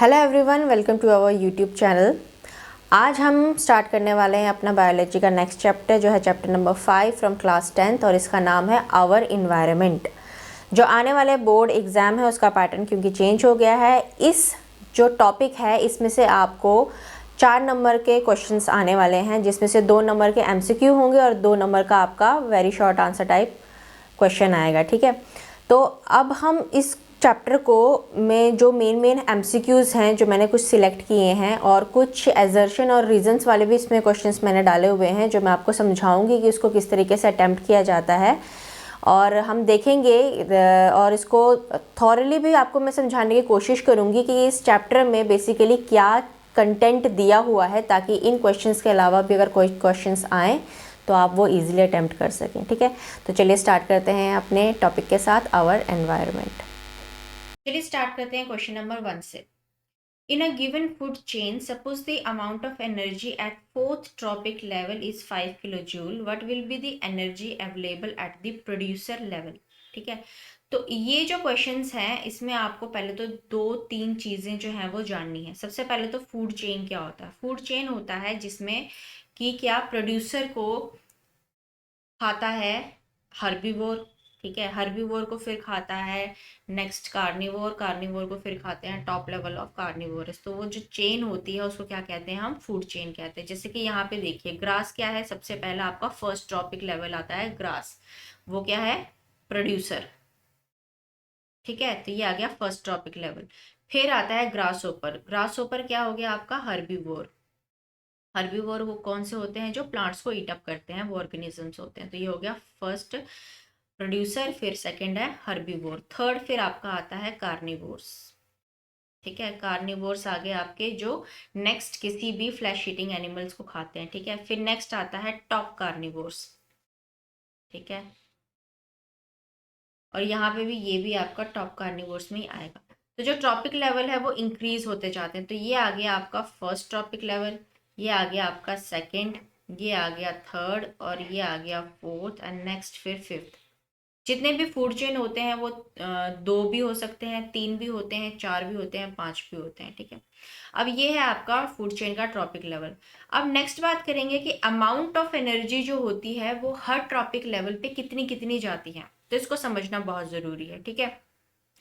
Hello everyone, welcome to our YouTube channel. आज हम start करने वाले हैं अपना बायोलॉजी का नेक्स्ट चैप्टर जो है chapter number 5 from class 10th और इसका नाम है आवर इन्वायरमेंट। जो आने वाले बोर्ड एग्ज़ाम है उसका पैटर्न क्योंकि चेंज हो गया है, इस जो टॉपिक है इसमें से आपको 4 नंबर के क्वेश्चंस आने वाले हैं, जिसमें से 2 नंबर के एमसीक्यू होंगे और 2 नंबर का आपका very short answer type question आएगा। ठीक है, तो अब हम इस चैप्टर को में जो मेन एमसीक्यूज़ हैं जो मैंने कुछ सिलेक्ट किए हैं और कुछ एजर्शन और रीजंस वाले भी इसमें क्वेश्चंस मैंने डाले हुए हैं, जो मैं आपको समझाऊंगी कि इसको किस तरीके से अटेम्प्ट किया जाता है और हम देखेंगे और इसको थॉरली भी आपको मैं समझाने की कोशिश करूंगी कि इस चैप्टर में बेसिकली क्या कंटेंट दिया हुआ है, ताकि इन क्वेश्चंस के अलावा भी अगर कोई क्वेश्चंस आएँ तो आप वो इजीली अटेम्प्ट कर सकें। ठीक है, तो चलिए स्टार्ट करते हैं अपने टॉपिक के साथ, आवर एनवायरनमेंट। चलिए स्टार्ट करते हैं क्वेश्चन नंबर 1 से। In a given food chain, suppose the amount of energy at fourth tropic level is 5 kilojoule. What will be the energy available at the producer level? ठीक है, तो ये जो questions हैं इसमें आपको पहले तो 2-3 चीज़ें जो हैं वो जाननी है। सबसे पहले तो फूड चेन क्या होता है। फूड चेन होता है जिसमें कि क्या प्रोड्यूसर को खाता है हर्बीवोर, ठीक है, हर्बीवोर को फिर खाता है नेक्स्ट कार्निवोर, कार्निवोर को फिर खाते हैं टॉप लेवल ऑफ कार्निवोरस। तो वो जो चेन होती है उसको क्या कहते हैं, हम फूड चेन कहते हैं। जैसे कि यहाँ पे देखिए ग्रास क्या है, सबसे पहला आपका फर्स्ट ट्रॉपिक लेवल आता है ग्रास, वो क्या है, प्रोड्यूसर। ठीक है, तो ये आ गया फर्स्ट ट्रॉपिक लेवल। फिर आता है ग्रास ओपर, ग्रास ओपर क्या हो गया आपका हर्बीवोर। हर्बीवोर वो कौन से होते हैं, जो प्लांट्स को ईट अप करते हैं, वो ऑर्गेनिजम्स होते हैं। तो ये हो गया फर्स्ट प्रोड्यूसर, फिर सेकंड है हर्बीवोर, थर्ड फिर आपका आता है कार्निवोर्स। ठीक है, कार्निवोर्स आगे आपके जो नेक्स्ट किसी भी फ्लैश ईटिंग एनिमल्स को खाते हैं। ठीक है, फिर नेक्स्ट आता है टॉप कार्निवोर्स। ठीक है, और यहाँ पे भी ये भी आपका टॉप कार्निवोर्स में ही आएगा। तो जो ट्रॉपिक लेवल है वो इंक्रीज होते जाते हैं। तो ये आ गया आपका फर्स्ट ट्रॉपिक लेवल, ये आ गया आपका सेकंड, ये आ गया थर्ड और ये आ गया फोर्थ एंड नेक्स्ट फिर फिफ्थ। जितने भी फूड चेन होते हैं वो 2 भी हो सकते हैं, 3 भी होते हैं, 4 भी होते हैं, 5 भी होते हैं। ठीक है, अब ये है आपका फूड चेन का ट्रॉपिक लेवल। अब नेक्स्ट बात करेंगे कि अमाउंट ऑफ एनर्जी जो होती है वो हर ट्रॉपिक लेवल पे कितनी कितनी जाती है, तो इसको समझना बहुत ज़रूरी है। ठीक है,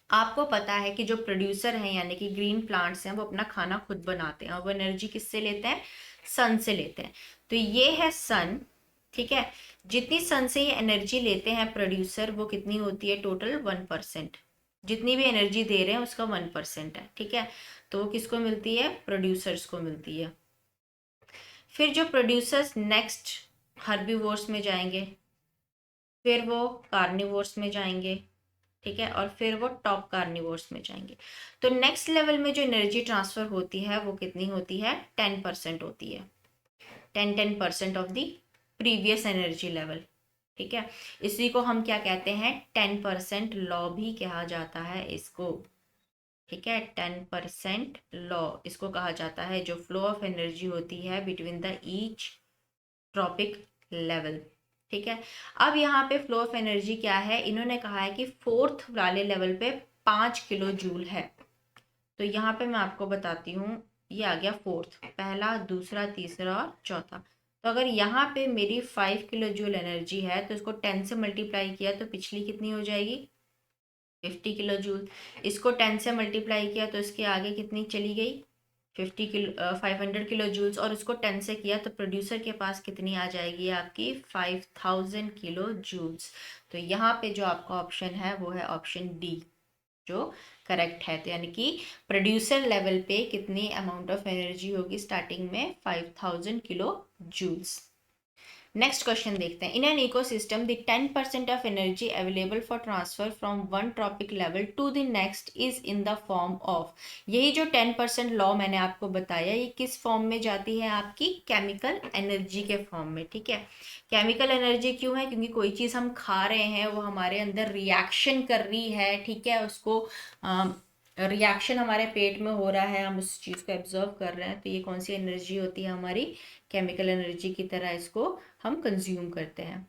आपको पता है कि जो प्रोड्यूसर हैं यानी कि ग्रीन प्लांट्स हैं वो अपना खाना खुद बनाते हैं और वो एनर्जी किससे लेते हैं, सन से लेते हैं। तो ये है सन। ठीक है, जितनी सन से ये एनर्जी लेते हैं प्रोड्यूसर, वो कितनी होती है, टोटल 1%। जितनी भी एनर्जी दे रहे हैं उसका 1% है। ठीक है, तो वो किसको मिलती है, प्रोड्यूसर्स को मिलती है। फिर जो प्रोड्यूसर्स नेक्स्ट हर्बीवोर्स में जाएंगे, फिर वो कार्निवोर्स में जाएंगे। ठीक है, और फिर वो टॉप कार्निवोर्स में जाएंगे। तो नेक्स्ट लेवल में जो एनर्जी ट्रांसफर होती है वो कितनी होती है, 10% होती है। 10% of the previous energy level. ठीक है, इसी को हम क्या कहते हैं, 10% लॉ भी कहा जाता है इसको। ठीक है, 10% लॉ इसको कहा जाता है, जो फ्लो ऑफ एनर्जी होती है between the each trophic level. ठीक है, अब यहाँ पे फ्लो ऑफ एनर्जी क्या है, इन्होंने कहा है कि फोर्थ वाले लेवल पे 5 किलो जूल है। तो यहाँ पे मैं आपको बताती हूँ, ये आ गया फोर्थ, पहला दूसरा तीसरा और चौथा। तो अगर यहाँ पे मेरी 5 किलो जूल एनर्जी है तो इसको 10 से मल्टीप्लाई किया तो पिछली कितनी हो जाएगी, 50 किलो जूल। इसको 10 से मल्टीप्लाई किया तो इसके आगे कितनी चली गई, 500 किलो जूल्स, और उसको 10 से किया तो प्रोड्यूसर के पास कितनी आ जाएगी, आपकी 5000 किलो जूल्स। तो यहाँ पे जो आपका ऑप्शन है वो है ऑप्शन डी, जो करेक्ट है। तो यानी कि प्रोड्यूसर लेवल पे कितनी अमाउंट ऑफ एनर्जी होगी, स्टार्टिंग में 5000 किलो जूल्स। नेक्स्ट क्वेश्चन देखते हैं। In an ecosystem the 10% of energy available for transfer from one trophic level to the next is in the form of. यही जो 10% law मैंने आपको बताया, ये किस फॉर्म में जाती है, आपकी केमिकल एनर्जी के फॉर्म में। ठीक है, केमिकल एनर्जी क्यों है, क्योंकि कोई चीज़ हम खा रहे हैं वो हमारे अंदर रिएक्शन कर रही है। ठीक है, उसको रिएक्शन हमारे पेट में हो रहा है, हम उस चीज़ को एब्जॉर्व कर रहे हैं, तो ये कौन सी एनर्जी होती है, हमारी केमिकल एनर्जी की तरह इसको हम कंज्यूम करते हैं।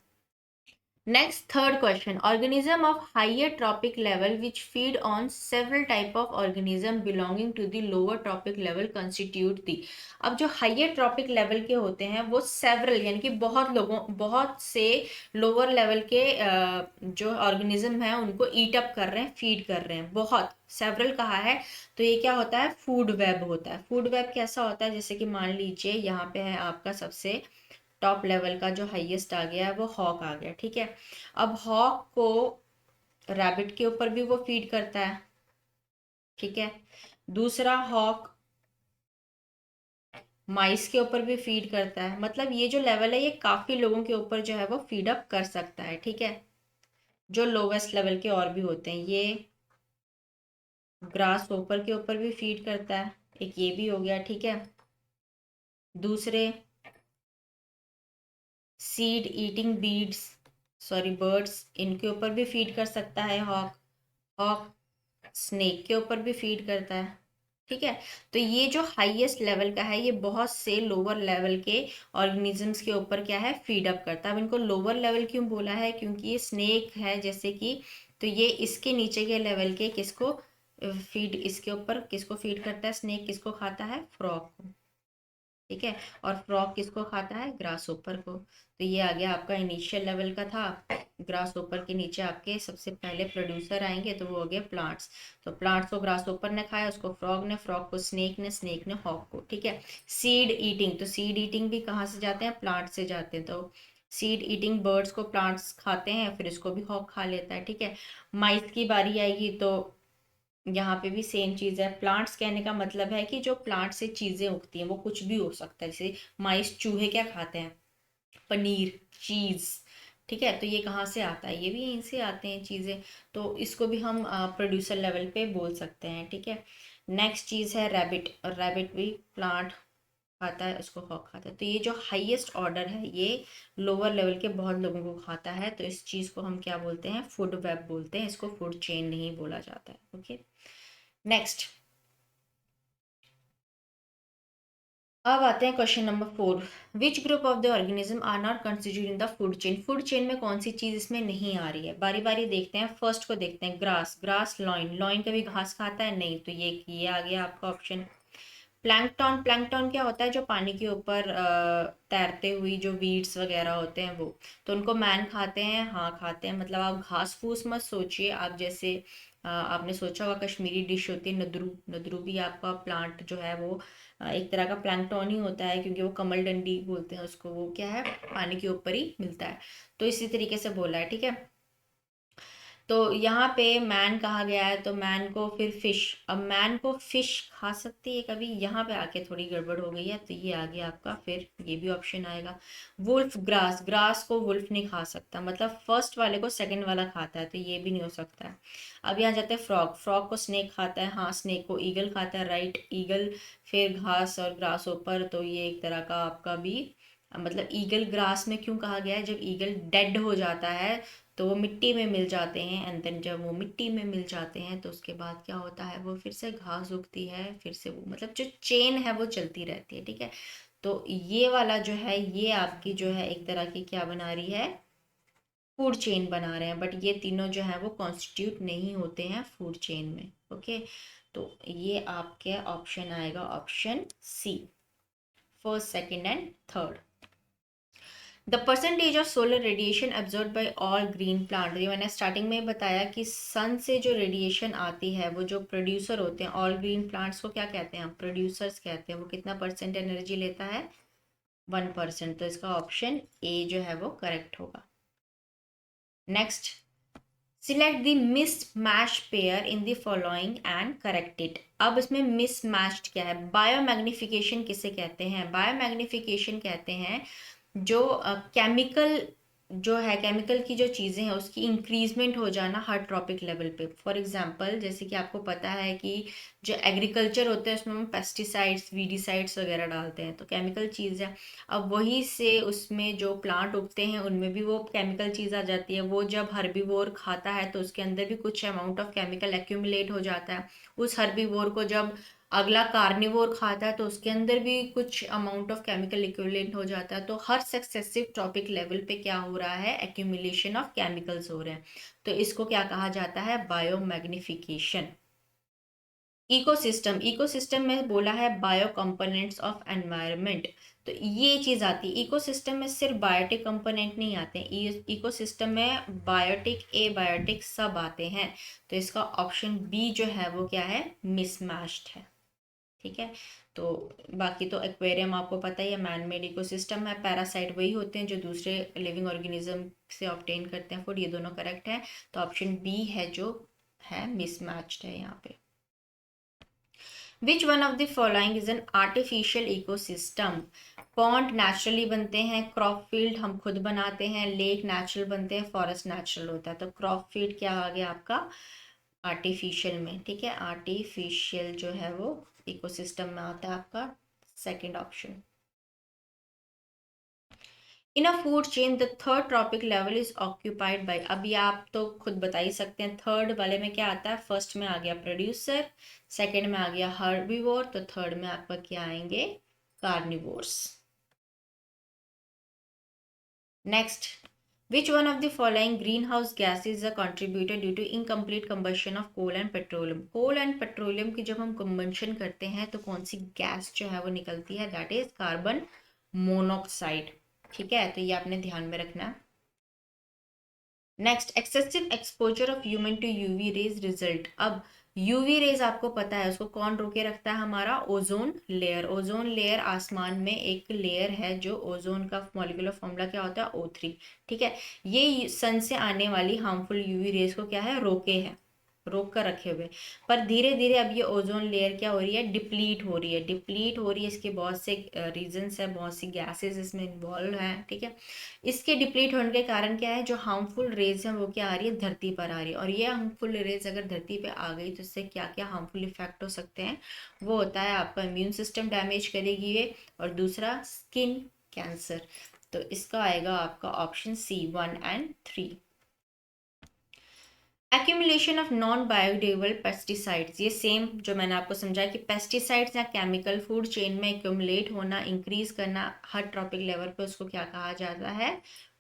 Next, third question. Organism of higher tropic level which feed on several type of organism belonging to the lower tropic level constitute the. अब जो हाइयर ट्रॉपिक लेवल के होते हैं वो सेवरल यानी कि बहुत से लोअर लेवल के जो ऑर्गेनिज्म है उनको ईट अप कर रहे हैं, फीड कर रहे हैं। बहुत सेवरल कहा है तो ये क्या होता है, फूड वेब होता है। फूड वेब कैसा होता है, जैसे कि मान लीजिए यहाँ पे है आपका सबसे टॉप लेवल का जो हाईएस्ट आ गया है वो हॉक आ गया, ठीक है। अब हॉक को रैबिट के ऊपर भी वो फीड करता है, ठीक है। दूसरा हॉक माइस के ऊपर भी फीड करता है। मतलब ये जो लेवल है ये काफी लोगों के ऊपर जो है वो फीड अप कर सकता है, ठीक है। जो लोवेस्ट लेवल के और भी होते हैं, ये ग्रास ऊपर के ऊपर भी फीड करता है, एक ये भी हो गया, ठीक है। दूसरे seed eating beads, sorry birds, इनके ऊपर भी फीड कर सकता है हॉक। हॉक स्नेक के ऊपर भी फीड करता है, ठीक है। तो ये जो हाईएस्ट लेवल का है ये बहुत से लोअर लेवल के ऑर्गेनिजम्स के ऊपर क्या है, फीड अप करता है। अब इनको लोअर लेवल क्यों बोला है, क्योंकि ये स्नेक है जैसे कि, तो ये इसके नीचे के लेवल के किसको फीड, इसके ऊपर किसको फीड करता है, स्नेक किसको खाता है, फ्रॉग को, ठीक है। और फ्रॉग किसको खाता है, ग्रास ऊपर को। तो ये आ गया आपका इनिशियल लेवल का था। ग्रास ऊपर के नीचे आपके सबसे पहले प्रोड्यूसर आएंगे तो वो हो गए प्लांट्स। तो प्लांट्स को ग्रास ऊपर ने खाया, उसको फ्रॉग ने, फ्रॉग को स्नेक ने, स्नेक ने हॉक को, ठीक है। सीड ईटिंग, तो सीड ईटिंग भी कहाँ से जाते हैं, प्लांट से जाते हैं। तो सीड ईटिंग बर्ड्स को प्लांट्स खाते हैं, फिर इसको भी हॉक खा लेता है, ठीक है। माइस की बारी आएगी तो यहाँ पे भी सेम चीज़ है। प्लांट्स कहने का मतलब है कि जो प्लांट से चीज़ें उगती हैं वो कुछ भी हो सकता है। जैसे माइस, चूहे क्या खाते हैं, पनीर, चीज़, ठीक है। तो ये कहाँ से आता है, ये भी यहीं से आते हैं चीज़ें। तो इसको भी हम प्रोड्यूसर लेवल पे बोल सकते हैं, ठीक है। नेक्स्ट चीज़ है रैबिट, और रैबिट भी प्लांट खाता है, उसको हॉक खाता है। तो ये जो हाईएस्ट ऑर्डर है ये लोअर लेवल के बहुत लोगों को खाता है। तो इस चीज़ को हम क्या बोलते हैं, फूड वेब बोलते हैं, इसको फूड चेन नहीं बोला जाता है, ओके। नेक्स्ट, अब आते हैं question number 4। Which group of the organism are not constitute in the food chain. Food chain में कौन सी चीज इसमें नहीं आ रही है, बारी बारी देखते हैं। फर्स्ट को देखते हैं, ग्रास। ग्रास लॉइन, लॉइन कभी घास खाता है, नहीं, तो ये आ गया आपका ऑप्शन। प्लैंकटन, प्लैंकटन क्या होता है, जो पानी के ऊपर तैरते हुई जो वीड्स वगैरह होते हैं वो, तो उनको मैन खाते हैं, हाँ खाते हैं। मतलब आप घास फूस मत सोचिए, आप जैसे आपने सोचा होगा कश्मीरी डिश होती है नदरू, नदरू भी आपका प्लांट जो है वो एक तरह का प्लैंकटन ही होता है, क्योंकि वो कमल डंडी बोलते हैं उसको, वो क्या है, पानी के ऊपर ही मिलता है। तो इसी तरीके से बोला है, ठीक है। तो यहाँ पे मैन कहा गया है, तो मैन को फिर फिश। अब मैन को फिश खा सकती है कभी, यहाँ पे आके थोड़ी गड़बड़ हो गई है, तो ये आ गया आपका, फिर ये भी ऑप्शन आएगा। वुल्फ, ग्रास, ग्रास को वुल्फ नहीं खा सकता, मतलब फर्स्ट वाले को सेकंड वाला खाता है, तो ये भी नहीं हो सकता है। अब यहाँ जाते हैं फ्रॉग, फ्रॉग को स्नेक खाता है, हाँ स्नेक को ईगल खाता है, राइट, ईगल। फिर घास और ग्रास ऊपर, तो ये एक तरह का आपका भी मतलब ईगल ग्रास में क्यों कहा गया है, जब ईगल डेड हो जाता है तो वो मिट्टी में मिल जाते हैं, एंड देन जब वो मिट्टी में मिल जाते हैं तो उसके बाद क्या होता है, वो फिर से घास उगती है, फिर से वो मतलब जो चेन है वो चलती रहती है, ठीक है। तो ये वाला जो है ये आपकी जो है एक तरह की क्या बना रही है, फूड चेन बना रहे हैं, बट ये तीनों जो है वो कॉन्स्टिट्यूट नहीं होते हैं फूड चेन में, ओके। तो ये आपके ऑप्शन आएगा, option C, first, second and third. The percentage of solar radiation absorb by all green plant, ये मैंने स्टार्टिंग में बताया कि सन से जो रेडिएशन आती है वो जो प्रोड्यूसर होते हैं, ऑल ग्रीन प्लांट्स को क्या कहते हैं हम, प्रोड्यूसर्स कहते हैं। वो कितना परसेंट एनर्जी लेता है, 1%। तो इसका ऑप्शन ए जो है वो करेक्ट होगा। Next, select the mismatch pair in the following and correct it. अब इसमें मिसमैच्ड क्या है, बायोमैग्निफिकेशन किसे कहते हैं, बायोमैग्निफिकेशन कहते हैं जो केमिकल जो है, केमिकल की जो चीज़ें हैं उसकी इंक्रीजमेंट हो जाना हर ट्रॉपिक लेवल पे। फॉर एग्जांपल जैसे कि आपको पता है कि जो एग्रीकल्चर होते हैं उसमें हम पेस्टिसाइड्स, वीडिसाइड्स वगैरह डालते हैं, तो केमिकल चीज़ है। अब वही से उसमें जो प्लांट उगते हैं उनमें भी वो केमिकल चीज़ आ जाती है। वो जब हर्बीवोर खाता है तो उसके अंदर भी कुछ अमाउंट ऑफ केमिकल एक्यूमुलेट हो जाता है। उस हर्बीवोर को जब अगला कार्निवोर खाता है तो उसके अंदर भी कुछ अमाउंट ऑफ केमिकल इक्विवेलेंट हो जाता है। तो हर सक्सेसिव ट्रॉपिक लेवल पे क्या हो रहा है, एक्यूमुलेशन ऑफ केमिकल्स हो रहे हैं। तो इसको क्या कहा जाता है, बायोमैग्निफिकेशन। इकोसिस्टम, इकोसिस्टम में बोला है बायो कंपोनेंट्स ऑफ एनवायरनमेंट। तो ये चीज आती है इकोसिस्टम में, सिर्फ बायोटिक कंपोनेंट नहीं आते हैं, इकोसिस्टम में बायोटिक, ए बायोटिक सब आते हैं। तो इसका ऑप्शन बी जो है वो क्या है, मिसमैच्ड है। ठीक है, तो बाकी तो एक्वेरियम आपको पता ही है मैन मेड इकोसिस्टम है, पैरासाइट वही होते हैं जो दूसरे लिविंग ऑर्गेनिज्म से ऑब्टेन करते हैं फूड, ये दोनों करेक्ट है। तो ऑप्शन बी है जो है मिसमैच्ड है यहाँ पे। Which one of the following is an artificial ecosystem. Pond naturally बनते हैं, क्रॉप फील्ड हम खुद बनाते हैं, लेक नेचुरल बनते हैं, फॉरेस्ट नेचुरल होता है। तो क्रॉप फील्ड क्या आ गया आपका आर्टिफिशियल में। ठीक है, आर्टिफिशियल जो है वो इकोसिस्टम में आता है आपका second option. In a food chain the third trophic level is occupied by, अभी आप तो खुद बता ही सकते हैं थर्ड वाले में क्या आता है। फर्स्ट में आ गया प्रोड्यूसर, सेकंड में आ गया हर्बीवोर, तो थर्ड में आपका क्या आएंगे, carnivores. Next, which one of the following greenhouse gases are contributed due to incomplete combustion of coal and petroleum। coal and petroleum की जब हम combustion करते हैं तो कौन सी गैस जो है वो निकलती है, that is कार्बन मोनोऑक्साइड। ठीक है, तो ये आपने ध्यान में रखना है। Next, excessive exposure of human to UV rays result. अब यूवी रेज आपको पता है उसको कौन रोके रखता है, हमारा ओजोन लेयर। ओजोन लेयर आसमान में एक लेयर है जो ओजोन का मॉलिक्यूलर फॉर्मूला क्या होता है, O3। ठीक है, ये सन से आने वाली हार्मफुल यूवी रेज को क्या है, रोके है, रोक कर रखे हुए। पर धीरे धीरे अब ये ओजोन लेयर क्या हो रही है, डिप्लीट हो रही है, डिप्लीट हो रही है। इसके बहुत से रीजंस है, बहुत सी गैसेस इसमें इन्वॉल्व हैं। ठीक है, इसके डिप्लीट होने के कारण क्या है, जो हार्मफुल रेज है वो क्या आ रही है, धरती पर आ रही है। और ये हार्मफुल रेज अगर धरती पे आ गई तो इससे क्या क्या हार्मफुल इफेक्ट हो सकते हैं, वो होता है आपका इम्यून सिस्टम डैमेज करेगी ये, और दूसरा स्किन कैंसर। तो इसका आएगा आपका ऑप्शन सी 1 और 3। Accumulation of non biodegradable pesticides, ये सेम जो मैंने आपको समझाया कि पेस्टिसाइड्स या केमिकल फूड चेन में एक्यूमुलेट होना, इंक्रीज करना हर ट्रॉपिक लेवल पे, उसको क्या कहा जाता है,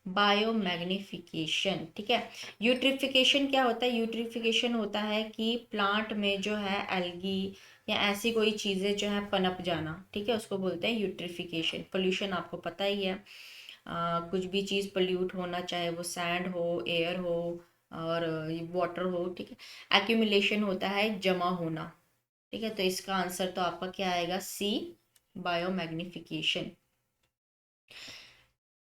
बायोमैग्निफिकेशन। ठीक है, यूट्रिफिकेशन क्या होता है, यूट्रिफिकेशन होता है कि प्लांट में जो है एल्गी या ऐसी कोई चीज़ें जो है पनप जाना। ठीक है, उसको बोलते हैं यूट्रिफिकेशन। पोल्यूशन आपको पता ही है, कुछ भी चीज़ पोल्यूट होना, चाहे वो सैंड हो, एयर हो और वाटर हो। ठीक है, एक्यूमुलेशन होता है जमा होना। ठीक है, तो इसका आंसर तो आपका क्या आएगा, C biomagnification.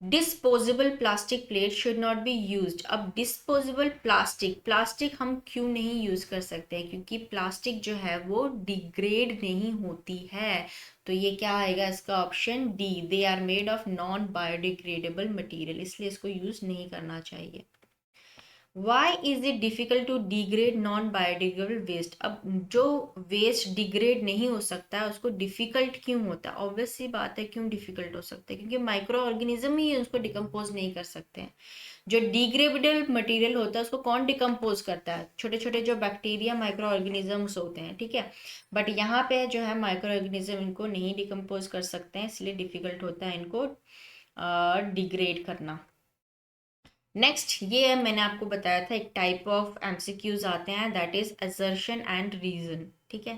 Disposable plastic plate should not be used. अब डिस्पोजेबल प्लास्टिक, प्लास्टिक हम क्यों नहीं यूज कर सकते हैं, क्योंकि प्लास्टिक जो है वो डिग्रेड नहीं होती है। तो ये क्या आएगा, इसका option D, they are made of non biodegradable material, इसलिए इसको यूज नहीं करना चाहिए। Why is it difficult to degrade non biodegradable waste. अब जो वेस्ट डिग्रेड नहीं हो सकता है उसको डिफिकल्ट क्यों होता है, ऑब्वियस सी बात है क्यों डिफिकल्ट हो सकता है, क्योंकि माइक्रो ऑर्गेनिज्म ही उसको डिकम्पोज नहीं कर सकते हैं। जो डिग्रेडेबल मटेरियल होता है उसको कौन डिकम्पोज करता है, छोटे छोटे जो बैक्टीरिया माइक्रो ऑर्गेनिजम्स होते हैं। ठीक है, बट यहाँ पे जो है माइक्रो ऑर्गेनिज्म इनको नहीं डिकम्पोज कर सकते हैं, इसलिए डिफिकल्ट होता है इनको डिग्रेड करना। नेक्स्ट, ये मैंने आपको बताया था एक टाइप ऑफ एमसीक्यूज आते हैं, that is assertion and reason. ठीक है,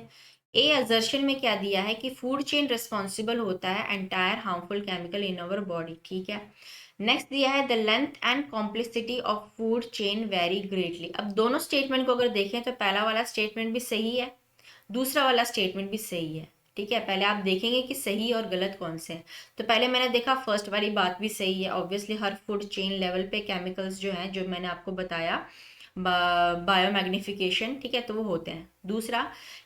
ए असर्शन में क्या दिया है कि फूड चेन रिस्पॉन्सिबल होता है entire harmful chemical in our body. ठीक है, नेक्स्ट दिया है the length and complexity of food chain very greatly. अब दोनों स्टेटमेंट को अगर देखें तो पहला वाला स्टेटमेंट भी सही है, दूसरा वाला स्टेटमेंट भी सही है। ठीक है, पहले आप देखेंगे कि सही और गलत कौन से हैं। तो पहले मैंने देखा फर्स्ट वाली बात भी सही है, ऑब्वियसली हर फूड चेन लेवल पे केमिकल्स जो हैं, जो मैंने आपको बताया बायोमैग्निफिकेशन, ठीक है, तो वो होते हैं। दूसरा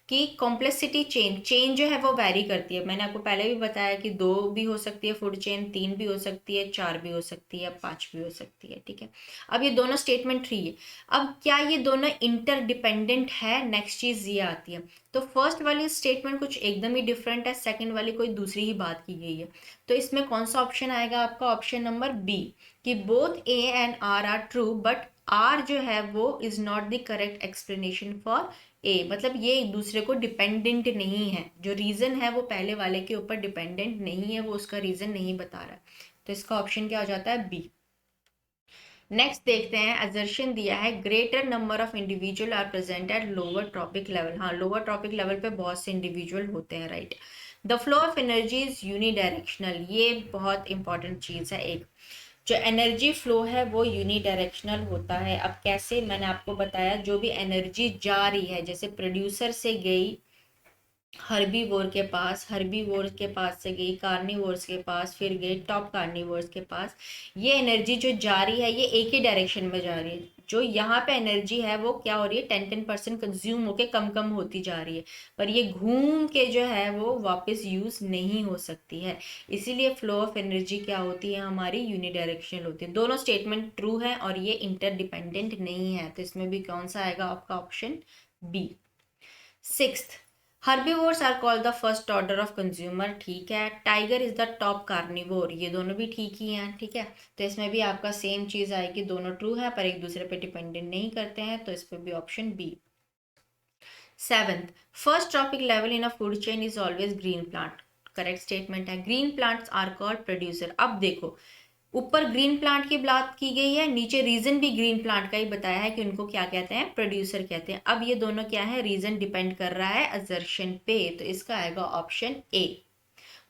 कि कॉम्प्लेक्सिटी चेन, चेन जो है वो वैरी करती है, मैंने आपको पहले भी बताया कि 2 भी हो सकती है फूड चेन, 3 भी हो सकती है, 4 भी हो सकती है, 5 भी हो सकती है। ठीक है, अब ये दोनों स्टेटमेंट ट्री है। अब क्या ये दोनों इंटरडिपेंडेंट है, नेक्स्ट चीज ये आती है। तो फर्स्ट वाली स्टेटमेंट कुछ एकदम ही डिफरेंट है, सेकंड वाली कोई दूसरी ही बात की गई है। तो इसमें कौन सा ऑप्शन आएगा आपका, ऑप्शन नंबर बी, कि both A and R true but R जो है वो is not the correct explanation for A, मतलब ये एक दूसरे को डिपेंडेंट नहीं है, जो रीजन है वो पहले वाले के ऊपर डिपेंडेंट नहीं है, वो उसका रीजन नहीं बता रहा। तो इसका ऑप्शन क्या हो जाता है? बी। नेक्स्ट देखते हैं, असर्शन दिया है greater number of individual are present at lower trophic level. हाँ, लोअर ट्रॉपिक लेवल पे बहुत से इंडिविजुअल होते हैं, right. The flow of energy is unidirectional, ये बहुत इंपॉर्टेंट चीज है। एक जो एनर्जी फ्लो है वो यूनिडायरेक्शनल होता है। अब कैसे, मैंने आपको बताया, जो भी एनर्जी जा रही है, जैसे प्रोड्यूसर से गई हर्बीवोर के पास, हर्बीवोर के पास से गई कार्निवोर्स के पास, फिर गई टॉप कार्निवोर्स के पास, ये एनर्जी जो जा रही है ये एक ही डायरेक्शन में जा रही है। जो यहाँ पे एनर्जी है वो क्या हो रही है, 10% कंज्यूम होके कम कम होती जा रही है, पर ये घूम के जो है वो वापस यूज नहीं हो सकती है। इसीलिए फ्लो ऑफ एनर्जी क्या होती है हमारी, यूनिडायरेक्शनल होती है। दोनों स्टेटमेंट ट्रू है और ये इंटरडिपेंडेंट नहीं है, तो इसमें भी कौन सा आएगा आपका? Option B. Sixth, herbivores are called the first order of consumer, ठीक है। Tiger is the top carnivore, ये दोनों भी ठीक ही हैं, ठीक है। तो इसमें भी आपका सेम चीज आएगी, दोनों ट्रू है पर एक दूसरे पे डिपेंडेंट नहीं करते हैं, तो इस पे भी option B. Seventh, first trophic level in a food chain is always green plant, correct statement है। Green plants are called producer. अब देखो, ऊपर ग्रीन प्लांट की बात की गई है, नीचे रीजन भी ग्रीन प्लांट का ही बताया है कि उनको क्या कहते हैं, प्रोड्यूसर कहते हैं। अब ये दोनों क्या है, रीजन डिपेंड कर रहा है असर्शन पे, तो इसका आएगा option A.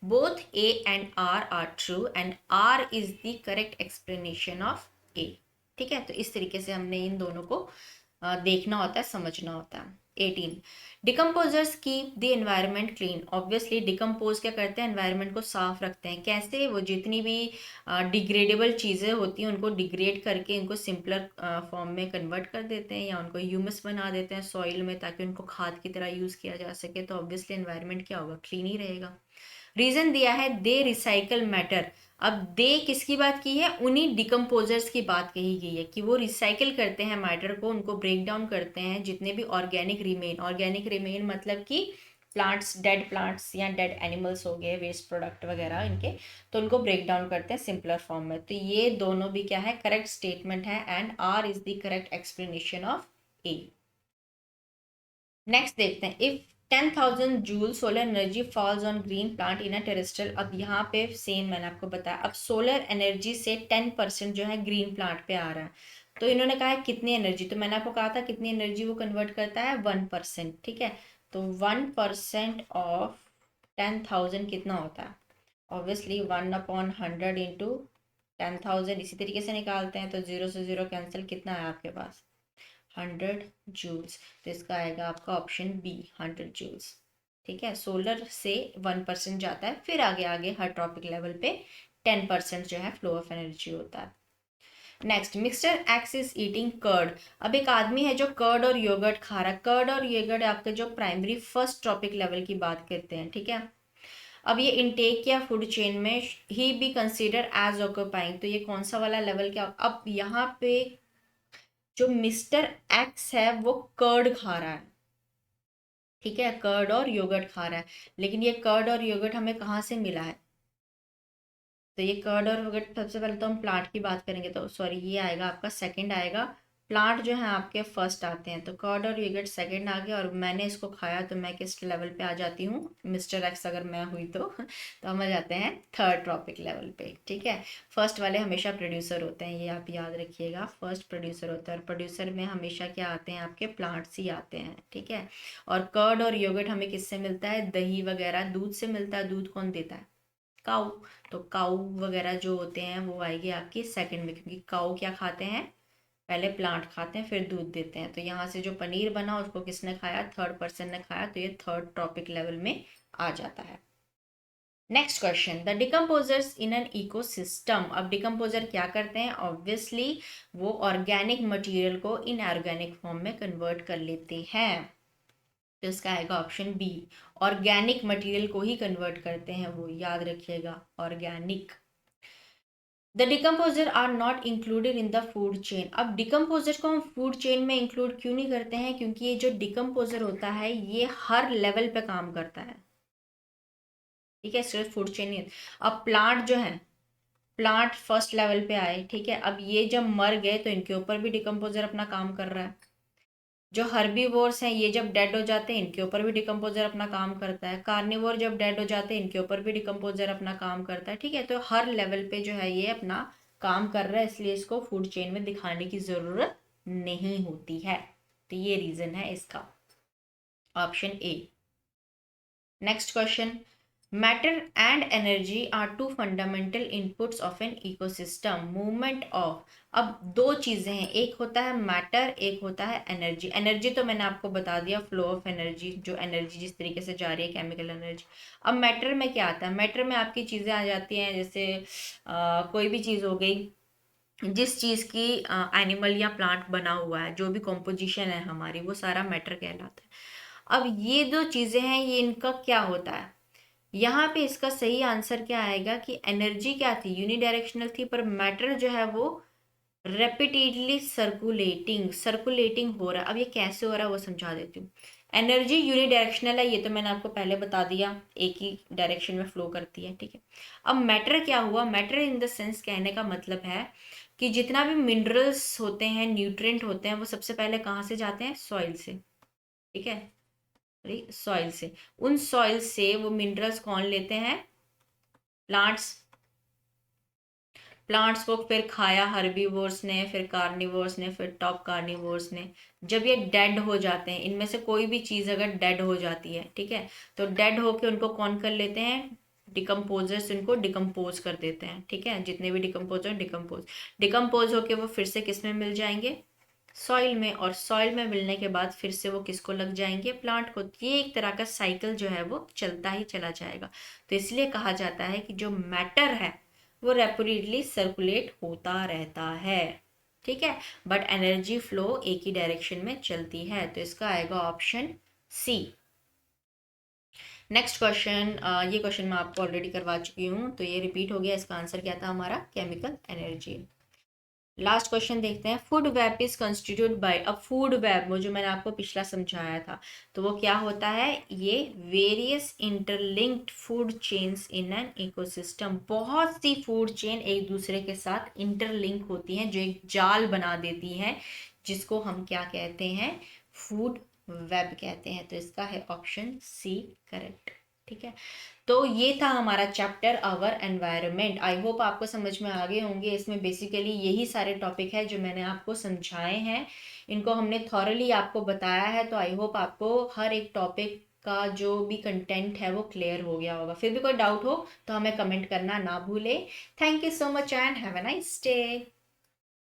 Both A and R true and R is the correct explanation of A, ठीक है। तो इस तरीके से हमने इन दोनों को देखना होता है, समझना होता है। 18, decomposers keep the environment clean. Obviously decompose क्या करते हैं, एनवायरनमेंट को साफ रखते हैं। कैसे? वो जितनी भी डिग्रेडेबल चीज़ें होती हैं उनको डिग्रेड करके इनको सिंपलर फॉर्म में कन्वर्ट कर देते हैं, या उनको ह्यूमस बना देते हैं सॉइल में, ताकि उनको खाद की तरह यूज़ किया जा सके। तो ऑब्वियसली एनवायरनमेंट क्या होगा, क्लीन ही रहेगा। रीजन दिया है दे रिसाइकल मैटर। अब दे किसकी बात की है, उन्हीं डिकम्पोजर्स की बात कही गई है कि वो रिसाइकिल करते हैं मैटर को, उनको ब्रेक डाउन करते हैं, जितने भी ऑर्गेनिक रिमेन मतलब कि प्लांट्स, डेड प्लांट्स या डेड एनिमल्स हो गए, वेस्ट प्रोडक्ट वगैरह इनके, तो उनको ब्रेक डाउन करते हैं सिंपलर फॉर्म में। तो ये दोनों भी क्या है, करेक्ट स्टेटमेंट है, and R is the correct explanation of A. Next देखते हैं, if 10,000 joule solar energy falls on green plant in a terrestrial. अब यहाँ पे सेम मैंने आपको बताया, अब सोलर एनर्जी से 10% जो है ग्रीन प्लांट पे आ रहा है, तो इन्होंने कहा है कितनी एनर्जी, तो मैंने आपको कहा था कितनी एनर्जी वो कन्वर्ट करता है, 1%, ठीक है। तो 1% ऑफ 10,000 कितना होता है, ऑब्वियसली 1/100 इंटू 10,000, इसी तरीके से निकालते हैं, तो जीरो से जीरो कैंसिल, कितना है आपके पास, 100 जूल्स। तो इसका आएगा आपका ऑप्शन बी, 100 जूल्स, ठीक है। सोलर से 1% जाता है, फिर आगे आगे हर ट्रॉपिक लेवल पे 10% जो है फ्लो ऑफ एनर्जी होता है। Next, mister X is eating curd. अब एक आदमी है जो कर्ड और योगर्ट खा रहा है। कर्ड और योगर्ट आपके जो प्राइमरी फर्स्ट ट्रॉपिक लेवल की बात करते हैं, ठीक है। अब ये इनटेक या फूड चेन में ही बी कंसिडर एज ऑक्यूपाइंग, तो ये कौन सा वाला लेवल क्या, अब यहाँ पे जो मिस्टर एक्स है वो कर्ड खा रहा है, ठीक है, कर्ड और योगर्ट खा रहा है, लेकिन ये कर्ड और योगर्ट हमें कहाँ से मिला है, तो ये कर्ड और योगर्ट, सबसे पहले तो हम प्लांट की बात करेंगे, तो सॉरी ये आएगा आपका सेकंड आएगा, प्लांट जो है आपके फर्स्ट आते हैं, तो कर्ड और योगर्ट सेकंड आ गया, और मैंने इसको खाया तो मैं किस लेवल पे आ जाती हूँ, मिस्टर एक्स अगर मैं हुई तो हम आ जाते हैं थर्ड ट्रॉपिक लेवल पे, ठीक है। फर्स्ट वाले हमेशा प्रोड्यूसर होते हैं, ये आप याद रखिएगा, फर्स्ट प्रोड्यूसर होता है, और प्रोड्यूसर में हमेशा क्या आते हैं, आपके प्लांट्स ही आते हैं, ठीक है। और कर्ड और योगर्ट हमें किससे मिलता है, दही वगैरह दूध से मिलता है। दूध कौन देता है, काऊ। तो काऊ वगैरह जो होते हैं वो आएगी आपकी सेकंड में, क्योंकि काऊ क्या खाते हैं, पहले प्लांट खाते हैं फिर दूध देते हैं। तो यहाँ से जो पनीर बना उसको किसने खाया, थर्ड पर्सन ने खाया, तो ये थर्ड ट्रॉपिक लेवल में आ जाता है। Next question, the decomposers in an ecosystem. अब डिकम्पोजर क्या करते हैं, ऑब्वियसली वो ऑर्गेनिक मटेरियल को इनऑर्गेनिक फॉर्म में कन्वर्ट कर लेते हैं, तो इसका आएगा ऑप्शन बी। ऑर्गेनिक मटेरियल को ही कन्वर्ट करते हैं वो, याद रखिएगा, organic. The decomposer are not included in the food chain. अब डिकम्पोजर को हम फूड चेन में इंक्लूड क्यों नहीं करते हैं, क्योंकि ये जो डिकम्पोजर होता है ये हर लेवल पे काम करता है, ठीक है, सिर्फ फूड चेन नहीं। अब प्लांट जो है प्लांट फर्स्ट लेवल पे आए, ठीक है। अब ये जब मर गए तो इनके ऊपर भी डिकम्पोजर अपना काम कर रहा है। जो हर्बीवोर्स हैं ये जब डेड हो जाते हैं इनके ऊपर भी डिकम्पोजर अपना काम करता है। कार्निवोर जब डेड हो जाते हैं इनके ऊपर भी डिकम्पोजर अपना काम करता है, ठीक है। तो हर लेवल पे जो है ये अपना काम कर रहा है, इसलिए इसको फूड चेन में दिखाने की जरूरत नहीं होती है। तो ये रीजन है इसका, option A. Next question, matter and energy are two fundamental inputs of an ecosystem, movement of. अब दो चीजें हैं, एक होता है मैटर, एक होता है एनर्जी। एनर्जी तो मैंने आपको बता दिया, फ्लो ऑफ एनर्जी, जो एनर्जी जिस तरीके से जा रही है, केमिकल एनर्जी। अब मैटर में क्या आता है, मैटर में आपकी चीजें आ जाती हैं, जैसे कोई भी चीज हो गई जिस चीज की एनिमल या प्लांट बना हुआ है, जो भी कॉम्पोजिशन है हमारी, वो सारा मैटर कहलाता है। अब ये दो चीजें हैं, ये इनका क्या होता है, यहाँ पे इसका सही आंसर क्या आएगा कि एनर्जी क्या थी, यूनिडायरेक्शनल थी, पर मैटर जो है वो रेपिटेडली सर्कुलेटिंग सर्कुलेटिंग हो रहा है। अब ये कैसे हो रहा है वो समझा देती हूँ। एनर्जी यूनिडायरेक्शनल है, ये तो मैंने आपको पहले बता दिया, एक ही डायरेक्शन में फ्लो करती है, ठीक है। अब मैटर क्या हुआ, मैटर इन द सेंस कहने का मतलब है कि जितना भी मिनरल्स होते हैं, न्यूट्रिएंट होते हैं, वो सबसे पहले कहाँ से जाते हैं, सॉइल से, ठीक है, सॉइल से। उन सॉइल से वो मिनरल्स कौन लेते हैं, प्लांट्स। प्लांट्स को फिर खाया हर्बीवोर्स ने, फिर कार्निवोर्स ने, फिर टॉप कार्निवोर्स ने। जब ये डेड हो जाते हैं, इनमें से कोई भी चीज अगर डेड हो जाती है, ठीक है, तो डेड होके उनको कौन कर लेते हैं, डिकम्पोजर्स इनको डिकम्पोज कर देते हैं, ठीक है। जितने भी डिकम्पोजर डिकम्पोज डिकम्पोज होके वो फिर से किस में मिल जाएंगे, सॉइल में, और सॉइल में मिलने के बाद फिर से वो किसको लग जाएंगे, प्लांट को। ये एक तरह का साइकिल जो है वो चलता ही चला जाएगा। तो इसलिए कहा जाता है कि जो मैटर है वो रेपिडली सर्कुलेट होता रहता है, ठीक है, बट एनर्जी फ्लो एक ही डायरेक्शन में चलती है। तो इसका आएगा ऑप्शन सी। नेक्स्ट क्वेश्चन, ये क्वेश्चन मैं आपको ऑलरेडी करवा चुकी हूँ, तो ये रिपीट हो गया। इसका आंसर क्या था हमारा, केमिकल एनर्जी। लास्ट क्वेश्चन देखते हैं, food web is constitute by. अब फूड वेब, वो जो मैंने आपको पिछला समझाया था, तो वो क्या होता है, ये various interlinked food chains in an ecosystem. बहुत सी फूड चेन एक दूसरे के साथ इंटरलिंक होती हैं, जो एक जाल बना देती हैं, जिसको हम क्या कहते हैं, फूड वेब कहते हैं। तो इसका है ऑप्शन सी करेक्ट, ठीक है। तो ये था हमारा chapter our environment. I hope आपको समझ में आ गए होंगे। इसमें बेसिकली यही सारे टॉपिक है जो मैंने आपको समझाए हैं, इनको हमने थॉरली आपको बताया है। तो आई होप आपको हर एक टॉपिक का जो भी कंटेंट है वो क्लियर हो गया होगा। फिर भी कोई डाउट हो तो हमें कमेंट करना ना भूले। Thank you so much and have a nice day.